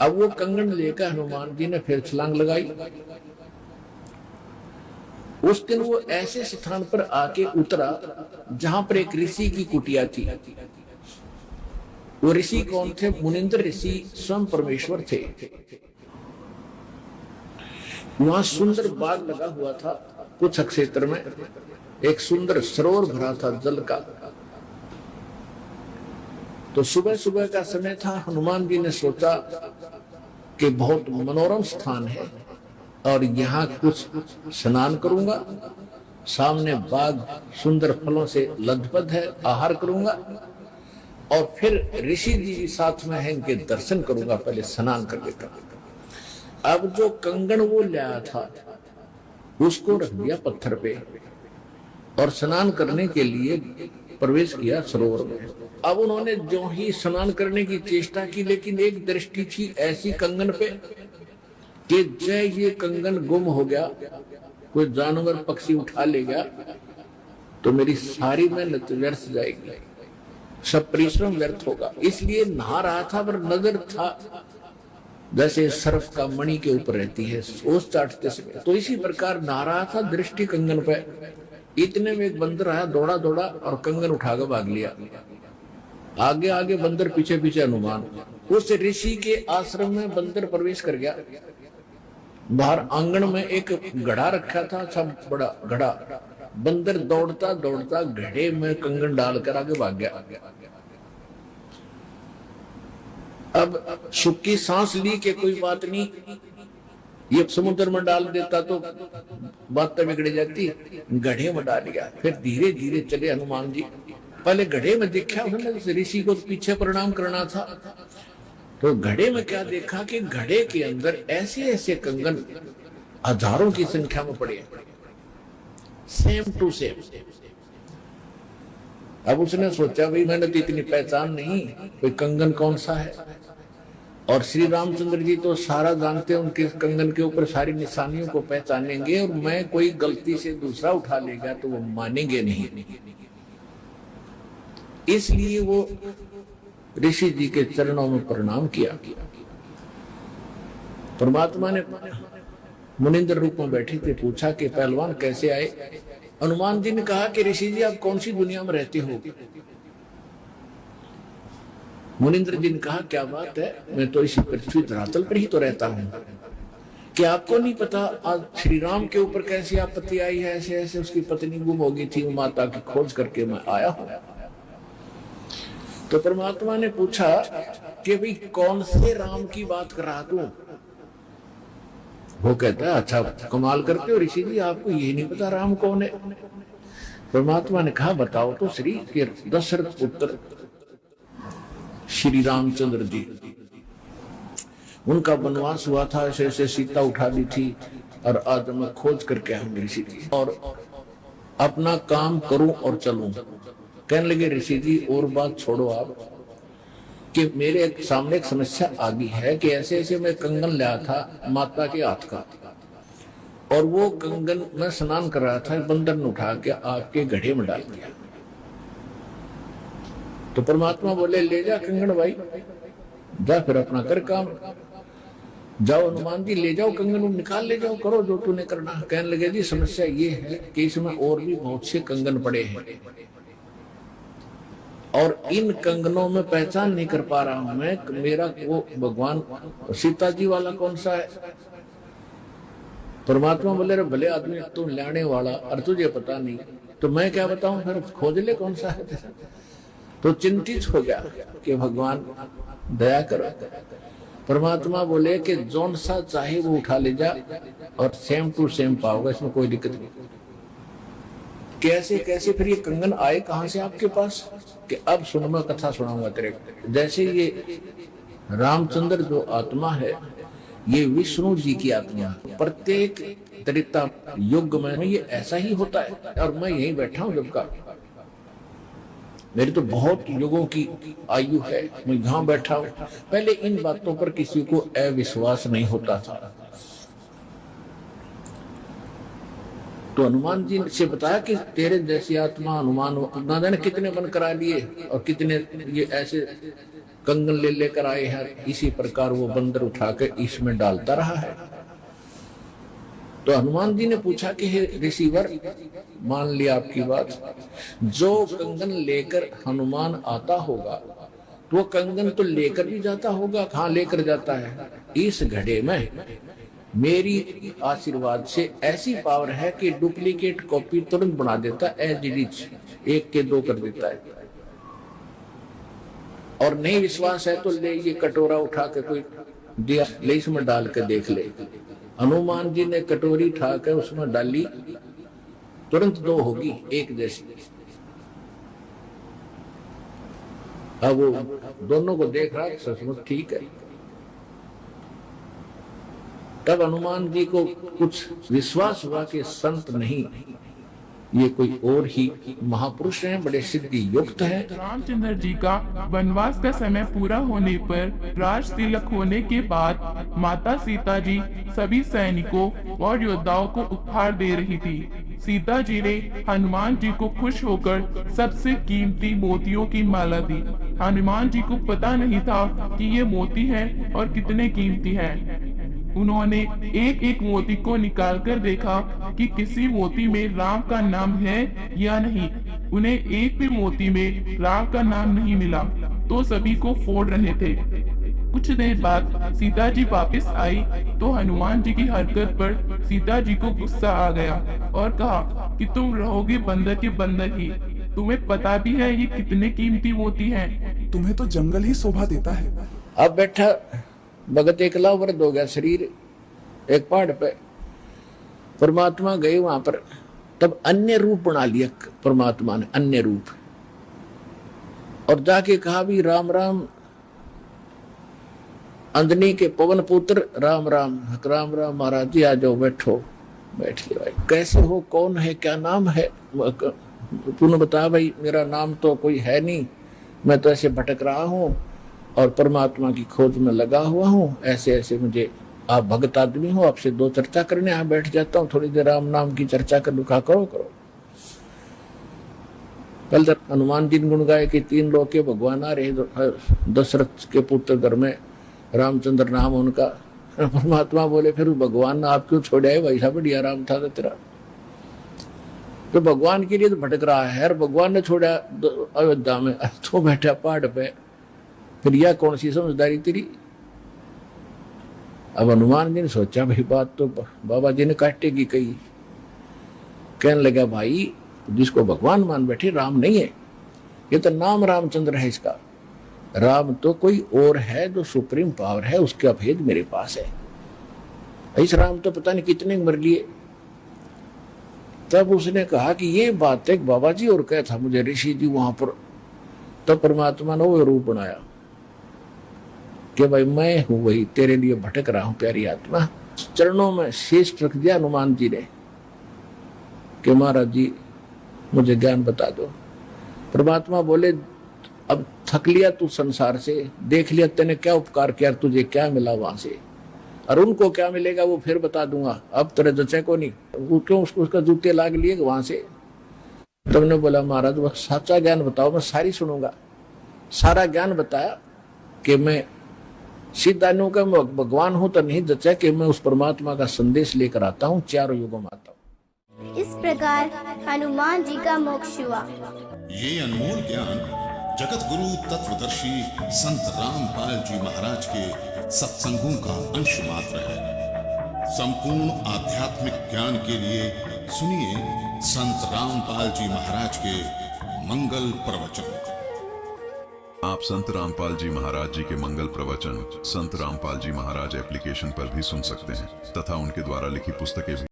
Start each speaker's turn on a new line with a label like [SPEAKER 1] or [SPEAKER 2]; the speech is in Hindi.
[SPEAKER 1] अब वो कंगन लेकर हनुमान जी ने फिर छलांग लगाई। उस दिन वो ऐसे स्थान पर आके उतरा जहां पर एक ऋषि की कुटिया थी। वो ऋषि कौन थे? मुनिंद्र ऋषि स्वयं परमेश्वर थे। वहां सुंदर बाग लगा हुआ था। कुछ क्षेत्र में एक सुंदर सरोवर भरा था जल का। तो सुबह सुबह का समय था। हनुमान जी ने सोचा कि बहुत मनोरम स्थान है और यहाँ कुछ स्नान करूंगा, सामने बाग सुंदर फलों से लदबद है, आहार करूंगा और फिर ऋषि जी साथ में है, इनके दर्शन करूंगा, पहले स्नान कर लेता। अब जो कंगन वो लाया था उसको रख दिया पत्थर पे और स्नान करने के लिए प्रवेश किया सरोवर में। अब उन्होंने जो ही स्नान करने की चेष्टा की, लेकिन एक दृष्टि थी ऐसी कंगन पे कि जय ये कंगन गुम हो गया, कोई जानवर पक्षी उठा ले गया तो मेरी सारी मेहनत व्यर्थ जाएगी, सब परिश्रम व्यर्थ होगा। इसलिए नहा रहा था पर नजर था जैसे सर्फ का मणि के ऊपर रहती है ओस चाटते समय, तो इसी प्रकार नहा रहा था, दृष्टि कंगन पे। इतने में एक बंदर आया, दौड़ा दौड़ा और कंगन उठाकर भाग लिया। आगे आगे बंदर, पीछे पीछे हनुमान। उस ऋषि के आश्रम में बंदर प्रवेश कर गया। बाहर आंगन में एक घड़ा रखा था, सब बड़ा घड़ा। बंदर दौड़ता दौड़ता घड़े में कंगन डालकर आगे भाग गया। अब सुखी सांस ली कि कोई बात नहीं, ये समुद्र में डाल देता तो बात तो बिगड़ जाती, घड़े में डाल दिया। फिर धीरे धीरे चले हनुमान जी। पहले घड़े में देखा उन्होंने, ऋषि को पीछे प्रणाम करना था, तो घड़े में क्या देखा कि घड़े के अंदर ऐसे ऐसे कंगन हजारों की संख्या में पड़े, सेम टू सेम। अब उसने सोचा भाई मैंने तो इतनी पहचान नहीं, कोई कंगन कौन सा है। और श्री रामचंद्र जी तो सारा जानते हैं, उनके कंगन के ऊपर सारी निशानियों को पहचानेंगे और मैं कोई गलती से दूसरा उठा लेगा तो वो मानेंगे नहीं। इसलिए वो ऋषि जी के चरणों में प्रणाम किया। परमात्मा ने मुनिंद्र रूप में बैठे थे, पूछा कि पहलवान कैसे आए। हनुमान जी ने कहा कि ऋषि जी आप कौन सी दुनिया में रहते हो। मुनिंद्र जी ने कहा क्या बात है, मैं तो इसी पृथ्वी धरातल पर ही तो रहता हूं, कि आपको नहीं पता आज श्री राम के ऊपर कैसी आपत्ति आई है। ऐसे ऐसे उसकी पत्नी गुम हो गई थी, माता की खोज करके मैं आया हूं। तो परमात्मा ने पूछा कि भाई कौन से राम की बात कर रहा तू। वो कहता है अच्छा कमाल करते हो ऋषि जी, आपको ये नहीं पता राम कौन है। परमात्मा ने कहा बताओ तो श्री के दशरथ पुत्र श्री रामचंद्र जी, उनका वनवास हुआ था, ऐसे ऐसे सीता उठा ली थी और आज मैं खोज करके आऊंगी ऋषि जी, और अपना काम करूं और चलूं। कहने लगे ऋषि जी और बात छोड़ो आप, कि मेरे सामने एक समस्या आ गई है कि ऐसे ऐसे मैं कंगन लाया था माता के हाथ का, और वो कंगन मैं स्नान कर रहा था, बंदर ने उठा के आपके घड़े में डाल दिया। तो परमात्मा बोले ले जा कंगन भाई, जा फिर अपना कर काम, जाओ हनुमान जी ले जाओ कंगन, निकाल ले जाओ, करो जो तूने करना। कहने लगे जी समस्या ये है कि इसमें और भी बहुत से कंगन पड़े हैं और इन कंगनों में पहचान नहीं कर पा रहा हूं मैं, मेरा वो भगवान सीता जी वाला कौन सा है। परमात्मा बोले रे भले आदमी तुम लाने वाला और तुझे पता नहीं तो मैं क्या बताऊं, फिर खोज ले कौन सा है। तो चिंतित हो गया कि भगवान दया करो। परमात्मा बोले कि जौन सा चाहे वो उठा ले जा और सेम टू सेम पाओगे, इसमें कोई दिक्कत नहीं। कैसे कैसे फिर ये कंगन आए कहां से आपके पास, कि अब सुन मैं कथा सुनाऊंगा तेरे को। जैसे ये रामचंद्र जो आत्मा है ये विष्णु जी की आत्मा है, प्रत्येक त्रेता युग में ये ऐसा ही होता है। और मैं यहीं बैठा हूं जब का, मेरी तो बहुत युगों की आयु है, मैं यहां बैठा हूं। पहले इन बातों पर किसी को अविश्वास नहीं होता था। तो हनुमान जी से बताया कि तेरे जैसी आत्मा हनुमान ना जाने कितने बन करा लिए और कितने ये ऐसे कंगन ले लेकर आए हैं, इसी प्रकार वो बंदर उठा के इसमें डालता रहा है। तो हनुमान जी ने पूछा कि हे ऋषिवर, मान लिया आपकी बात, जो कंगन लेकर हनुमान आता होगा तो वो कंगन तो लेकर भी जाता होगा, कहाँ लेकर जाता है? इस घड़े में मेरी आशीर्वाद से ऐसी पावर है कि डुप्लीकेट कॉपी तुरंत बना देता, एज इट इज, 1 के 2 कर देता है। और नहीं विश्वास है तो ले ये कटोरा उठा के कोई दिया, ले इसमें डाल के देख ले। हनुमान जी ने कटोरी उठा के उसमें डाली, तुरंत 2 होगी, 1 जैसी। अब वो दोनों को देख रहा, सचमुच ठीक है। तब हनुमान जी को कुछ विश्वास हुआ कि संत नहीं, ये कोई और ही महापुरुष हैं, बड़े सिद्धि युक्त हैं।
[SPEAKER 2] रामचंद्र जी का वनवास का समय पूरा होने पर राज तिलक होने के बाद माता सीता जी सभी सैनिकों और योद्धाओं को उपहार दे रही थी। सीता जी ने हनुमान जी को खुश होकर सबसे कीमती मोतियों की माला दी। हनुमान जी को पता नहीं था कि ये मोती हैं और कितने कीमती हैं। उन्होंने एक एक मोती को निकालकर देखा कि किसी मोती में राम का नाम है या नहीं। उन्हें एक भी मोती में राम का नाम नहीं मिला तो सभी को फोड़ रहे थे। कुछ देर बाद सीता जी वापस आई तो हनुमान जी की हरकत पर सीता जी को गुस्सा आ गया और कहा कि तुम रहोगे बंदर के बंदर ही, तुम्हें पता भी है ये कितने कीमती मोती हैं।
[SPEAKER 3] तुम्हें तो जंगल ही शोभा देता है।
[SPEAKER 1] अब बैठा भगत एकला वृद्ध हो गया शरीर एक पहाड़ पे। परमात्मा गए वहां पर, तब अन्य रूप बना लिया परमात्मा ने, अन्य रूप, और जाके कहा भी राम राम, अंजनी के पवन पुत्र राम राम। राम राम महाराज जी, आ जाओ, बैठो। बैठिए भाई, कैसे हो, कौन है, क्या नाम है? तूने बता भाई, मेरा नाम तो कोई है नहीं, मैं तो ऐसे भटक रहा हूँ और परमात्मा की खोज में लगा हुआ हूँ, ऐसे ऐसे मुझे, आप भगत आदमी हो, आपसे 2 चर्चा करने यहाँ बैठ जाता हूँ, थोड़ी देर राम नाम की चर्चा कर लूँ। करो करो। कल तक हनुमान जी ने गुण गाए कि 3 लोग के भगवान आ रहे, दशरथ के पुत्र घर में रामचंद्र नाम उनका। परमात्मा बोले फिर भगवान ने आप क्यों छोड़ा है, वैसा बढ़िया राम था तेरा। तो भगवान के लिए तो भटक रहा है, और भगवान ने छोड़ा अयोध्या में, तो बैठा पहाड़ पे, फिर यह कौन सी समझदारी तेरी? अब हनुमान जी ने सोचा भाई बात तो बाबा जी ने काटेगी कही। कहने लगा भाई, जिसको भगवान मान बैठे राम नहीं है, ये तो नाम रामचंद्र है इसका। राम तो कोई और है जो सुप्रीम पावर है, उसका भेद मेरे पास है। इस राम तो पता नहीं कितने मर लिए। तब उसने कहा कि ये बात एक बाबा जी और कहा था मुझे ऋषि जी वहां पर। तब परमात्मा ने वो रूप बनाया कि भाई मैं हूं वही, तेरे लिए भटक रहा हूं प्यारी आत्मा। चरणों में शीश रख दिया हनुमान जी ने कि महाराज जी मुझे ज्ञान बता दो। परमात्मा बोले अब थक लिया तू संसार से, देख लिया तेने क्या उपकार किया, तुझे क्या मिला वहां से, और उनको क्या मिलेगा वो फिर बता दूंगा, अब तेरे जचे को नहीं। वो क्यों उसका जूते लाग लिए वहां से। तुमने बोला महाराज वो सच्चा ज्ञान बताओ, मैं सारी सुनूंगा। सारा ज्ञान बताया कि मैं सिद्धानु का भगवान हूं, तो नहीं जचा कि मैं उस परमात्मा का संदेश लेकर आता हूँ, 4 युगों में आता हूँ।
[SPEAKER 4] इस प्रकार हनुमान जी का मोक्ष हुआ।
[SPEAKER 5] ये अनमोल ज्ञान जगत गुरु तत्वदर्शी संत रामपाल जी महाराज के सत्संगों का अंश मात्र है। संपूर्ण आध्यात्मिक ज्ञान के लिए सुनिए संत रामपाल जी महाराज के मंगल प्रवचन।
[SPEAKER 6] आप संत रामपाल जी महाराज जी के मंगल प्रवचन संत रामपाल जी महाराज एप्लीकेशन पर भी सुन सकते हैं तथा उनके द्वारा लिखी पुस्तकें भी।